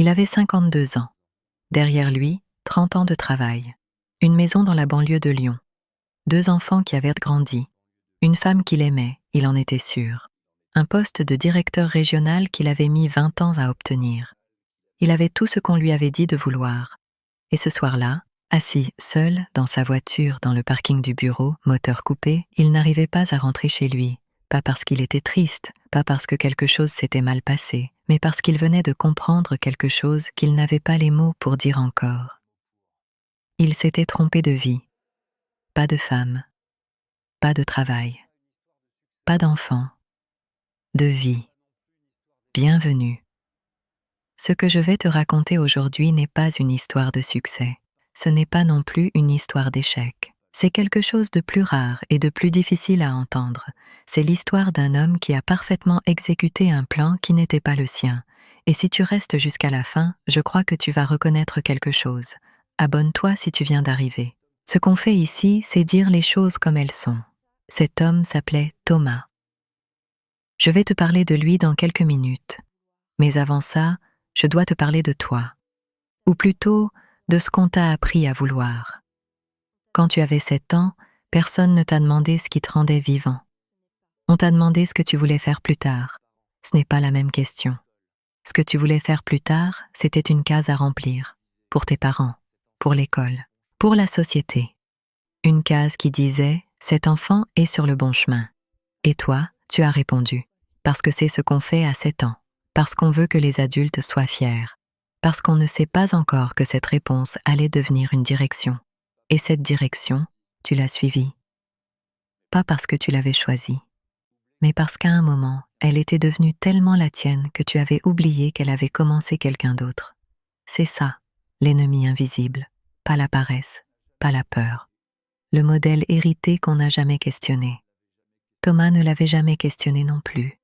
Il avait 52 ans. Derrière lui, 30 ans de travail. Une maison dans la banlieue de Lyon. 2 enfants qui avaient grandi. Une femme qu'il aimait, il en était sûr. Un poste de directeur régional qu'il avait mis 20 ans à obtenir. Il avait tout ce qu'on lui avait dit de vouloir. Et ce soir-là, assis seul dans sa voiture dans le parking du bureau, moteur coupé, il n'arrivait pas à rentrer chez lui. Pas parce qu'il était triste, pas parce que quelque chose s'était mal passé, mais parce qu'il venait de comprendre quelque chose qu'il n'avait pas les mots pour dire encore. Il s'était trompé de vie. Pas de femme, pas de travail, pas d'enfant, de vie. Bienvenue. Ce que je vais te raconter aujourd'hui n'est pas une histoire de succès. Ce n'est pas non plus une histoire d'échec. C'est quelque chose de plus rare et de plus difficile à entendre. C'est l'histoire d'un homme qui a parfaitement exécuté un plan qui n'était pas le sien. Et si tu restes jusqu'à la fin, je crois que tu vas reconnaître quelque chose. Abonne-toi si tu viens d'arriver. Ce qu'on fait ici, c'est dire les choses comme elles sont. Cet homme s'appelait Thomas. Je vais te parler de lui dans quelques minutes. Mais avant ça, je dois te parler de toi. Ou plutôt, de ce qu'on t'a appris à vouloir. Quand tu avais 7 ans, personne ne t'a demandé ce qui te rendait vivant. On t'a demandé ce que tu voulais faire plus tard. Ce n'est pas la même question. Ce que tu voulais faire plus tard, c'était une case à remplir. Pour tes parents, pour l'école, pour la société. Une case qui disait « cet enfant est sur le bon chemin ». Et toi, tu as répondu. Parce que c'est ce qu'on fait à 7 ans. Parce qu'on veut que les adultes soient fiers. Parce qu'on ne sait pas encore que cette réponse allait devenir une direction. Et cette direction, tu l'as suivie. Pas parce que tu l'avais choisie, mais parce qu'à un moment, elle était devenue tellement la tienne que tu avais oublié qu'elle avait commencé quelqu'un d'autre. C'est ça, l'ennemi invisible, pas la paresse, pas la peur. Le modèle hérité qu'on n'a jamais questionné. Thomas ne l'avait jamais questionné non plus.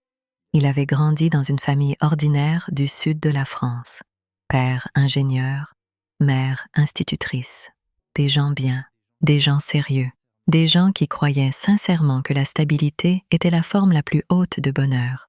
Il avait grandi dans une famille ordinaire du sud de la France. Père ingénieur, mère institutrice. Des gens bien, des gens sérieux, des gens qui croyaient sincèrement que la stabilité était la forme la plus haute de bonheur.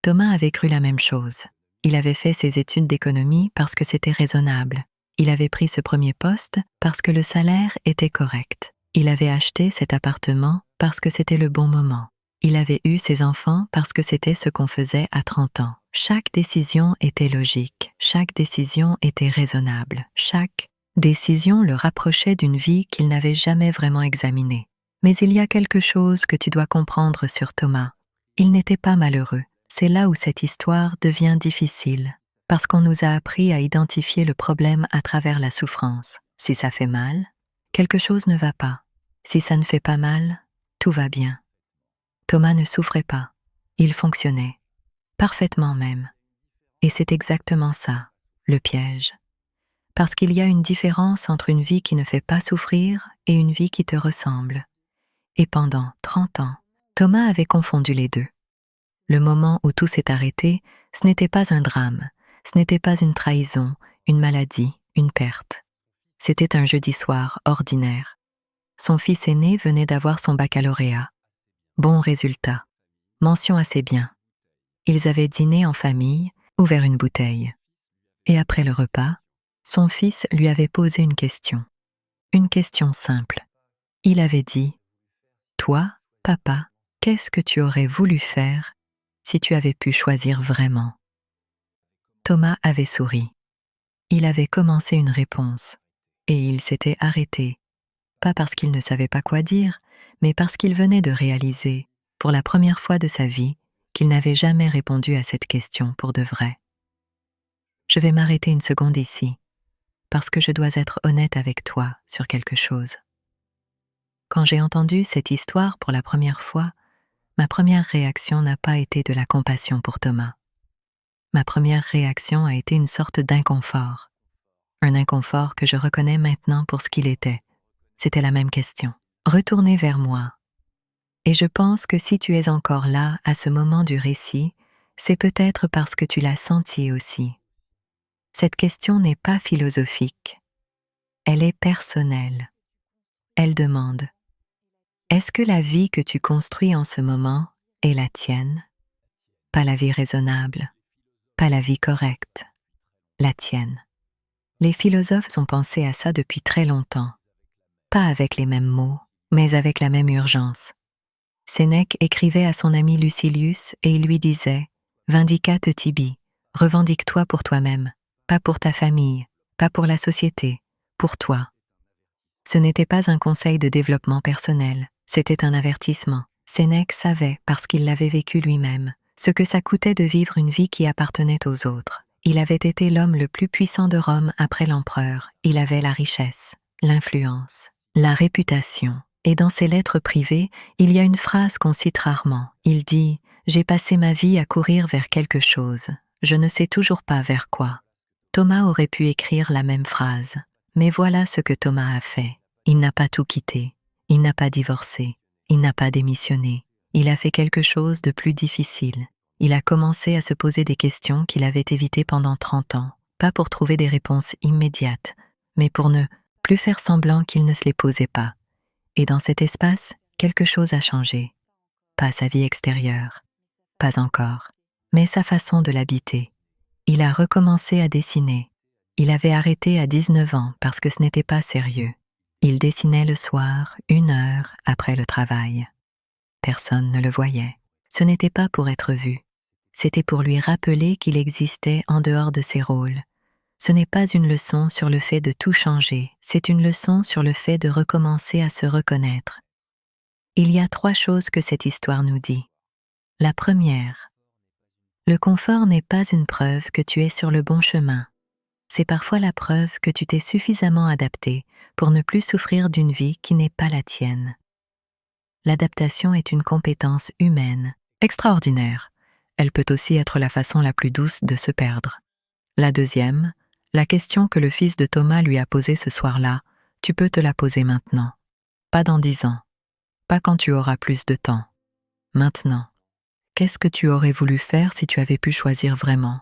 Thomas avait cru la même chose. Il avait fait ses études d'économie parce que c'était raisonnable. Il avait pris ce premier poste parce que le salaire était correct. Il avait acheté cet appartement parce que c'était le bon moment. Il avait eu ses enfants parce que c'était ce qu'on faisait à 30 ans. Chaque décision était logique, chaque décision était raisonnable, chaque décision le rapprochait d'une vie qu'il n'avait jamais vraiment examinée. Mais il y a quelque chose que tu dois comprendre sur Thomas. Il n'était pas malheureux. C'est là où cette histoire devient difficile, parce qu'on nous a appris à identifier le problème à travers la souffrance. Si ça fait mal, quelque chose ne va pas. Si ça ne fait pas mal, tout va bien. Thomas ne souffrait pas. Il fonctionnait. Parfaitement même. Et c'est exactement ça, le piège. Parce qu'il y a une différence entre une vie qui ne fait pas souffrir et une vie qui te ressemble. Et pendant 30 ans, Thomas avait confondu les deux. Le moment où tout s'est arrêté, ce n'était pas un drame, ce n'était pas une trahison, une maladie, une perte. C'était un jeudi soir ordinaire. Son fils aîné venait d'avoir son baccalauréat. Bon résultat. Mention assez bien. Ils avaient dîné en famille, ouvert une bouteille. Et après le repas, son fils lui avait posé une question. Une question simple. Il avait dit « Toi, papa, qu'est-ce que tu aurais voulu faire si tu avais pu choisir vraiment ?» Thomas avait souri. Il avait commencé une réponse. Et il s'était arrêté. Pas parce qu'il ne savait pas quoi dire, mais parce qu'il venait de réaliser, pour la première fois de sa vie, qu'il n'avait jamais répondu à cette question pour de vrai. Je vais m'arrêter une seconde ici, parce que je dois être honnête avec toi sur quelque chose. Quand j'ai entendu cette histoire pour la première fois, ma première réaction n'a pas été de la compassion pour Thomas. Ma première réaction a été une sorte d'inconfort. Un inconfort que je reconnais maintenant pour ce qu'il était. C'était la même question. Retournez vers moi. Et je pense que si tu es encore là à ce moment du récit, c'est peut-être parce que tu l'as senti aussi. Cette question n'est pas philosophique. Elle est personnelle. Elle demande « Est-ce que la vie que tu construis en ce moment est la tienne ? Pas la vie raisonnable, pas la vie correcte. la tienne. Les philosophes ont pensé à ça depuis très longtemps. Pas avec les mêmes mots, mais avec la même urgence. Sénèque écrivait à son ami Lucilius et il lui disait « Vindicate tibi, revendique-toi pour toi-même, pas pour ta famille, pas pour la société, pour toi. » Ce n'était pas un conseil de développement personnel, c'était un avertissement. Sénèque savait, parce qu'il l'avait vécu lui-même, ce que ça coûtait de vivre une vie qui appartenait aux autres. Il avait été l'homme le plus puissant de Rome après l'empereur. Il avait la richesse, l'influence, la réputation. Et dans ses lettres privées, il y a une phrase qu'on cite rarement. Il dit « J'ai passé ma vie à courir vers quelque chose. Je ne sais toujours pas vers quoi. » Thomas aurait pu écrire la même phrase. Mais voilà ce que Thomas a fait. Il n'a pas tout quitté. Il n'a pas divorcé. Il n'a pas démissionné. Il a fait quelque chose de plus difficile. Il a commencé à se poser des questions qu'il avait évitées pendant 30 ans. Pas pour trouver des réponses immédiates, mais pour ne plus faire semblant qu'il ne se les posait pas. Et dans cet espace, quelque chose a changé. Pas sa vie extérieure, pas encore, mais sa façon de l'habiter. Il a recommencé à dessiner. Il avait arrêté à 19 ans parce que ce n'était pas sérieux. Il dessinait le soir, 1 heure après le travail. Personne ne le voyait. Ce n'était pas pour être vu. C'était pour lui rappeler qu'il existait en dehors de ses rôles. Ce n'est pas une leçon sur le fait de tout changer, c'est une leçon sur le fait de recommencer à se reconnaître. Il y a 3 choses que cette histoire nous dit. La première, le confort n'est pas une preuve que tu es sur le bon chemin. C'est parfois la preuve que tu t'es suffisamment adapté pour ne plus souffrir d'une vie qui n'est pas la tienne. L'adaptation est une compétence humaine, extraordinaire. Elle peut aussi être la façon la plus douce de se perdre. La deuxième, la question que le fils de Thomas lui a posée ce soir-là, tu peux te la poser maintenant. Pas dans 10 ans. Pas quand tu auras plus de temps. Maintenant. Qu'est-ce que tu aurais voulu faire si tu avais pu choisir vraiment?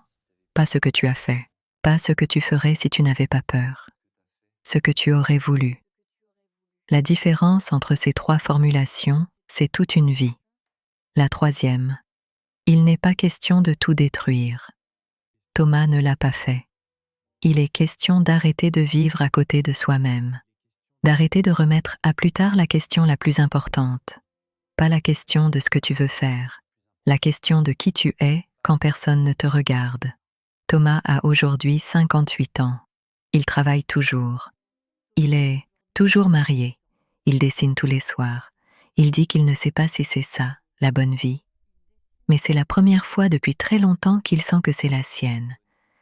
Pas ce que tu as fait. Pas ce que tu ferais si tu n'avais pas peur. Ce que tu aurais voulu. La différence entre ces 3 formulations, c'est toute une vie. La troisième, il n'est pas question de tout détruire. Thomas ne l'a pas fait. Il est question d'arrêter de vivre à côté de soi-même. D'arrêter de remettre à plus tard la question la plus importante. Pas la question de ce que tu veux faire. La question de qui tu es quand personne ne te regarde. Thomas a aujourd'hui 58 ans. Il travaille toujours. Il est toujours marié. Il dessine tous les soirs. Il dit qu'il ne sait pas si c'est ça, la bonne vie. Mais c'est la première fois depuis très longtemps qu'il sent que c'est la sienne.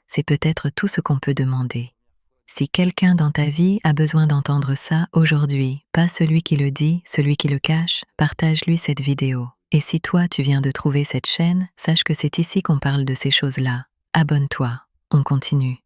C'est peut-être tout ce qu'on peut demander. Si quelqu'un dans ta vie a besoin d'entendre ça aujourd'hui, pas celui qui le dit, celui qui le cache, partage-lui cette vidéo. Et si toi tu viens de trouver cette chaîne, sache que c'est ici qu'on parle de ces choses-là. Abonne-toi, on continue.